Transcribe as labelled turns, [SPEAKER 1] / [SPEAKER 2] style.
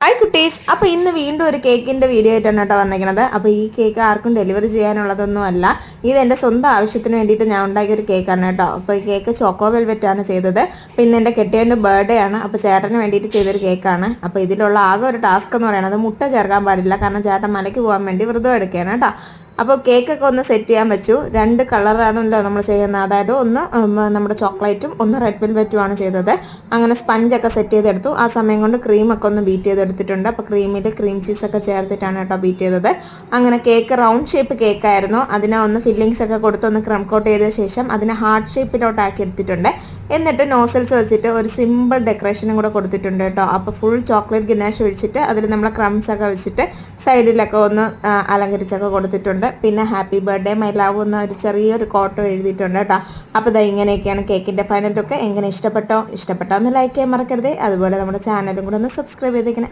[SPEAKER 1] Hi കുട്ടീസ്, അപ്പോൾ ഇന്ന് വീണ്ടും ഒരു കേക്കിൻ്റെ വീഡിയോ ആയിട്ടാണ് കേട്ടോ വന്നിരിക്കുന്നത്. അപ്പോൾ ഈ കേക്ക് ആർക്കും ഡെലിവറി ചെയ്യാനുള്ളതൊന്നും അല്ല. ഇത് എൻ്റെ സ്വന്തം ആവശ്യത്തിന് വേണ്ടിയിട്ട് ഞാൻ ഉണ്ടാക്കിയ ഒരു കേക്കാണ് കേട്ടോ. അപ്പോൾ ഈ കേക്ക് ചോക്കോ വെൽവെറ്റാണ് ചെയ്തത്. അപ്പോൾ ഇന്ന് എൻ്റെ കെട്ടിയവൻ്റെ ബർത്ത്ഡേ ആണ്. അപ്പോൾ ചേട്ടന് വേണ്ടിയിട്ട് ചെയ്തൊരു കേക്കാണ്. അപ്പോൾ ഇതിലുള്ള ആകെ ഒരു ടാസ്ക് എന്ന് പറയുന്നത് മുട്ട ചേർക്കാൻ പാടില്ല, കാരണം ചേട്ടൻ മലയ്ക്ക് പോകാൻ വേണ്ടി വ്രതം എടുക്കുകയാണ് കേട്ടോ. അപ്പോൾ കേക്കൊക്കെ ഒന്ന് സെറ്റ് ചെയ്യാൻ വെച്ചു. 2 കളറാണല്ലോ നമ്മൾ ചെയ്യുന്നത്, അതായത് ഒന്ന് നമ്മുടെ ചോക്ലേറ്റും ഒന്ന് റെഡ് വെൽവെറ്റുമാണ് ചെയ്തത്. അങ്ങനെ സ്പഞ്ചൊക്കെ സെറ്റ് ചെയ്തെടുത്തു. ആ സമയം കൊണ്ട് ക്രീമൊക്കെ ഒന്ന് ബീറ്റ് ചെയ്തെടുത്തിട്ടുണ്ട്. അപ്പോൾ ക്രീമിൽ ക്രീം ചീസൊക്കെ ചേർത്തിട്ടാണ് കേട്ടോ ബീറ്റ് ചെയ്തത്. അങ്ങനെ കേക്ക് റൗണ്ട് ഷേപ്പ് കേക്കായിരുന്നു. അതിനെ ഒന്ന് ഫില്ലിങ്സ് ഒക്കെ കൊടുത്ത് ഒന്ന് ക്രം കോട്ട് ചെയ്ത ശേഷം അതിനെ ഹാർട്ട് ഷേപ്പിലോട്ടാക്കി എടുത്തിട്ടുണ്ട്. എന്നിട്ട് നോസൽസ് വെച്ചിട്ട് ഒരു സിമ്പിൾ ഡെക്കറേഷനും കൂടെ കൊടുത്തിട്ടുണ്ട് കേട്ടോ. അപ്പോൾ ഫുൾ ചോക്ലേറ്റ് ഗിനാഷ് ഒഴിച്ചിട്ട് അതിൽ നമ്മൾ ക്രംസ് ഒക്കെ വെച്ചിട്ട് സൈഡിലൊക്കെ ഒന്ന് അലങ്കരിച്ചൊക്കെ കൊടുത്തിട്ടുണ്ട്. പിന്നെ ഹാപ്പി ബർത്ത്ഡേ മൈ ലവ് എന്ന ഒരു ചെറിയൊരു കോട്ടോ എഴുതിയിട്ടുണ്ട് കേട്ടോ. അപ്പോൾ ഇതാ ഇങ്ങനെയൊക്കെയാണ് കേക്കിൻ്റെ ഫൈനൽ ലുക്ക്. എങ്ങനെ ഇഷ്ടപ്പെട്ടോ ഒന്ന് ലൈക്ക് ചെയ്യാൻ മറക്കരുത്. അതുപോലെ നമ്മുടെ ചാനലും കൂടെ ഒന്ന് സബ്സ്ക്രൈബ് ചെയ്തേക്കണേ.